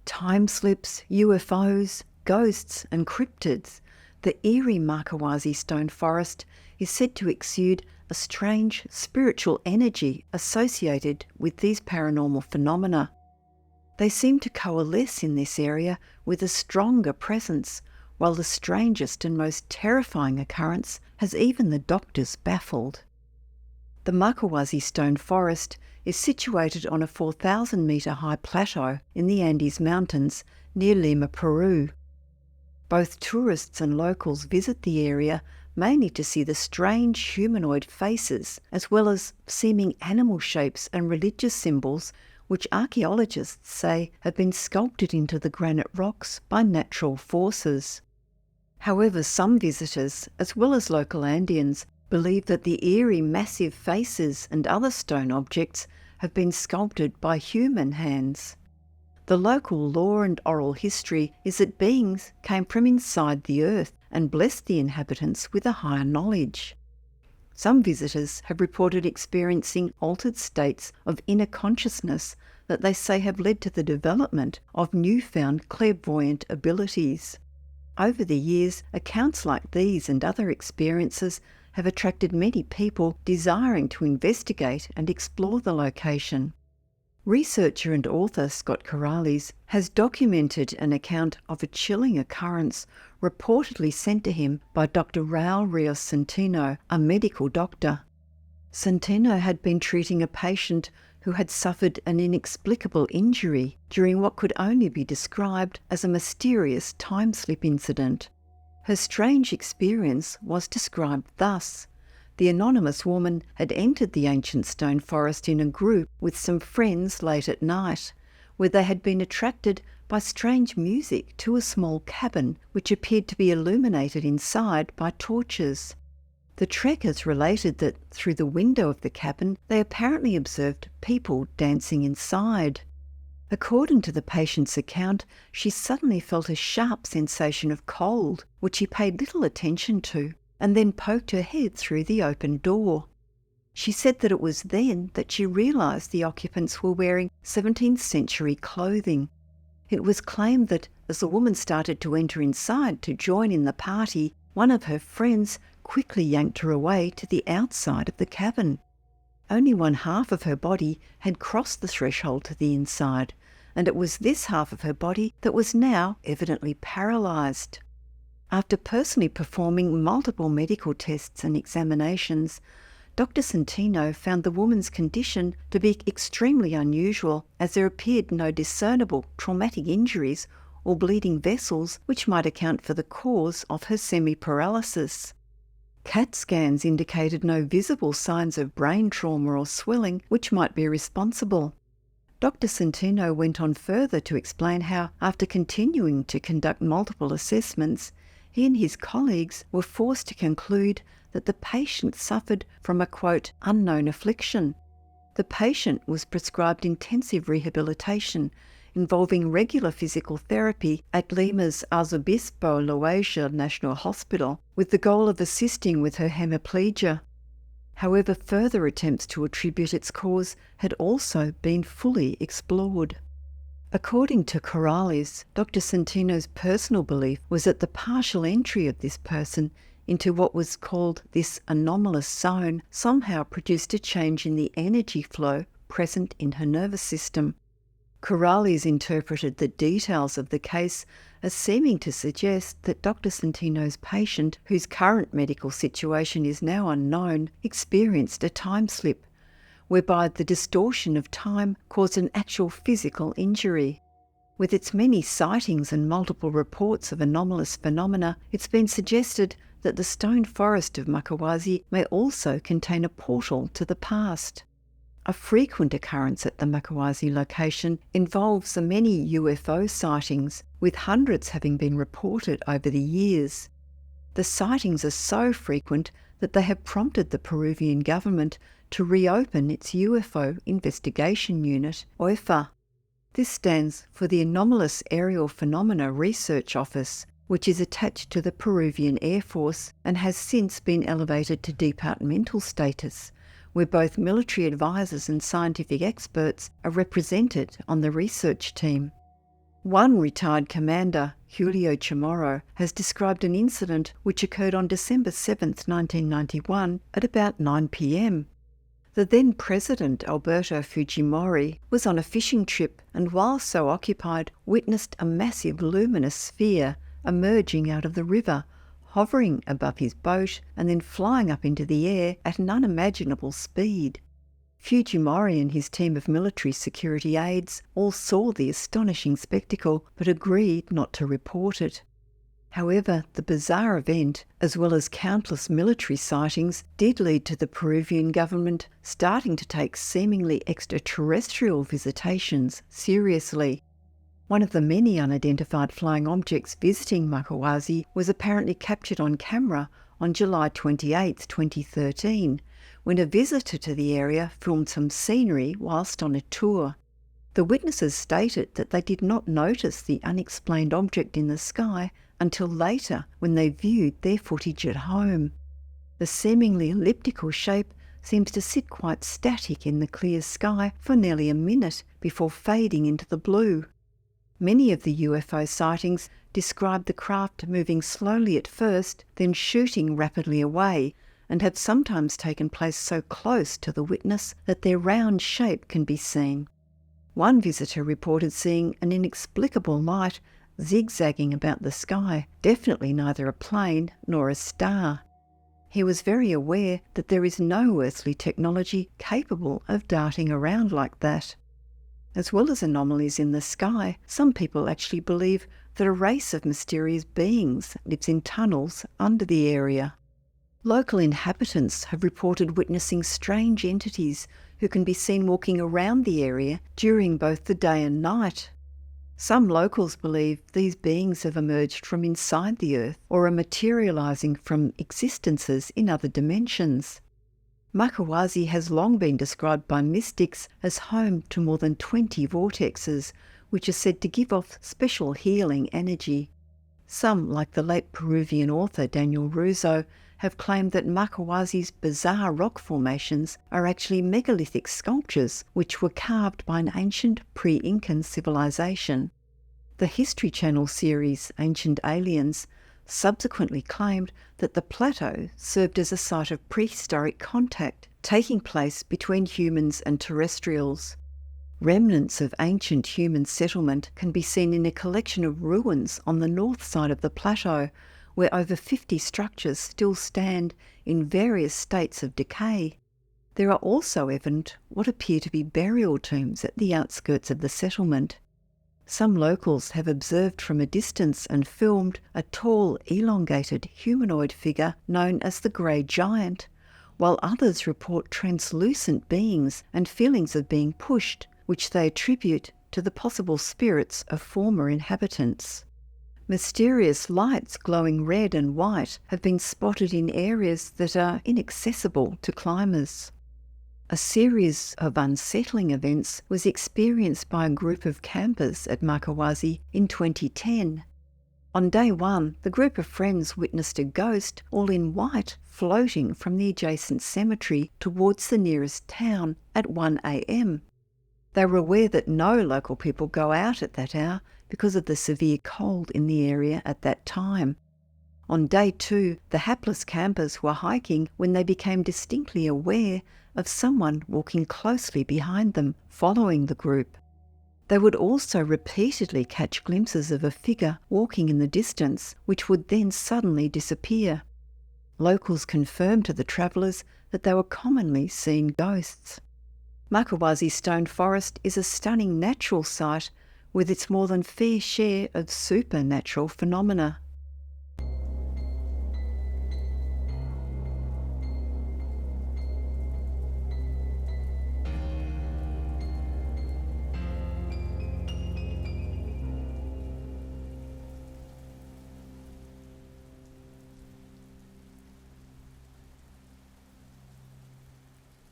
Time slips, UFOs, ghosts and cryptids. The eerie Makawazi Stone Forest is said to exude a strange spiritual energy associated with these paranormal phenomena. They seem to coalesce in this area with a stronger presence, while the strangest and most terrifying occurrence has even the doctors baffled. The Makawazi Stone Forest is situated on a 4,000 metre high plateau in the Andes Mountains near Lima, Peru. Both tourists and locals visit the area mainly to see the strange humanoid faces as well as seeming animal shapes and religious symbols which archaeologists say have been sculpted into the granite rocks by natural forces. However, some visitors, as well as local Andeans, believe that the eerie massive faces and other stone objects have been sculpted by human hands. The local lore and oral history is that beings came from inside the earth and blessed the inhabitants with a higher knowledge. Some visitors have reported experiencing altered states of inner consciousness that they say have led to the development of newfound clairvoyant abilities. Over the years, accounts like these and other experiences have attracted many people desiring to investigate and explore the location. Researcher and author Scott Corrales has documented an account of a chilling occurrence reportedly sent to him by Dr. Raul Rios Centeno, a medical doctor. Centeno had been treating a patient who had suffered an inexplicable injury during what could only be described as a mysterious time-slip incident. Her strange experience was described thus. The anonymous woman had entered the ancient stone forest in a group with some friends late at night, where they had been attracted by strange music to a small cabin which appeared to be illuminated inside by torches. The trekkers related that through the window of the cabin they apparently observed people dancing inside. According to the patient's account, she suddenly felt a sharp sensation of cold, which she paid little attention to, and then poked her head through the open door. She said that it was then that she realised the occupants were wearing 17th century clothing. It was claimed that as the woman started to enter inside to join in the party, one of her friends quickly yanked her away to the outside of the cabin. Only one half of her body had crossed the threshold to the inside, and it was this half of her body that was now evidently paralysed. After personally performing multiple medical tests and examinations, Dr. Centeno found the woman's condition to be extremely unusual, as there appeared no discernible traumatic injuries or bleeding vessels which might account for the cause of her semi-paralysis. CAT scans indicated no visible signs of brain trauma or swelling which might be responsible. Dr. Centeno went on further to explain how, after continuing to conduct multiple assessments, he and his colleagues were forced to conclude that the patient suffered from a, quote, unknown affliction. The patient was prescribed intensive rehabilitation involving regular physical therapy at Lima's Arzobispo Loaiza National Hospital with the goal of assisting with her hemiplegia. However, further attempts to attribute its cause had also been fully explored. According to Corrales, Dr. Centeno's personal belief was that the partial entry of this person into what was called this anomalous zone somehow produced a change in the energy flow present in her nervous system. Corrales interpreted the details of the case as seeming to suggest that Dr. Centeno's patient, whose current medical situation is now unknown, experienced a time slip, whereby the distortion of time caused an actual physical injury. With its many sightings and multiple reports of anomalous phenomena, it's been suggested that the stone forest of Makawazi may also contain a portal to the past. A frequent occurrence at the Makawazi location involves the many UFO sightings, with hundreds having been reported over the years. The sightings are so frequent that they have prompted the Peruvian government to reopen its UFO Investigation Unit, OIFA. This stands for the Anomalous Aerial Phenomena Research Office, which is attached to the Peruvian Air Force and has since been elevated to departmental status, where both military advisors and scientific experts are represented on the research team. One retired commander, Julio Chamorro, has described an incident which occurred on December 7, 1991 at about 9 p.m. The then President Alberto Fujimori was on a fishing trip and while so occupied witnessed a massive luminous sphere emerging out of the river, hovering above his boat and then flying up into the air at an unimaginable speed. Fujimori and his team of military security aides all saw the astonishing spectacle but agreed not to report it. However, the bizarre event, as well as countless military sightings, did lead to the Peruvian government starting to take seemingly extraterrestrial visitations seriously. One of the many unidentified flying objects visiting Macahuasi was apparently captured on camera on July 28, 2013, when a visitor to the area filmed some scenery whilst on a tour. The witnesses stated that they did not notice the unexplained object in the sky until later when they viewed their footage at home. The seemingly elliptical shape seems to sit quite static in the clear sky for nearly a minute before fading into the blue. Many of the UFO sightings describe the craft moving slowly at first, then shooting rapidly away, and have sometimes taken place so close to the witness that their round shape can be seen. One visitor reported seeing an inexplicable light zigzagging about the sky, definitely neither a plane nor a star. He was very aware that there is no earthly technology capable of darting around like that. As well as anomalies in the sky, some people actually believe that a race of mysterious beings lives in tunnels under the area. Local inhabitants have reported witnessing strange entities who can be seen walking around the area during both the day and night. Some locals believe these beings have emerged from inside the earth or are materialising from existences in other dimensions. Macahuasi has long been described by mystics as home to more than 20 vortexes, which are said to give off special healing energy. Some, like the late Peruvian author Daniel Russo, have claimed that Macahuasi's bizarre rock formations are actually megalithic sculptures which were carved by an ancient pre-Incan civilization. The History Channel series Ancient Aliens subsequently claimed that the plateau served as a site of prehistoric contact taking place between humans and terrestrials. Remnants of ancient human settlement can be seen in a collection of ruins on the north side of the plateau, where over 50 structures still stand in various states of decay. There are also evident what appear to be burial tombs at the outskirts of the settlement. Some locals have observed from a distance and filmed a tall, elongated humanoid figure known as the Grey Giant, while others report translucent beings and feelings of being pushed, which they attribute to the possible spirits of former inhabitants. Mysterious lights glowing red and white have been spotted in areas that are inaccessible to climbers. A series of unsettling events was experienced by a group of campers at Macahuasi in 2010. On day one, the group of friends witnessed a ghost, all in white, floating from the adjacent cemetery towards the nearest town at 1 a.m. They were aware that no local people go out at that hour because of the severe cold in the area at that time. On day two, the hapless campers were hiking when they became distinctly aware of someone walking closely behind them, following the group. They would also repeatedly catch glimpses of a figure walking in the distance, which would then suddenly disappear. Locals confirmed to the travellers that they were commonly seeing ghosts. Macahuasi Stone Forest is a stunning natural site with its more than fair share of supernatural phenomena.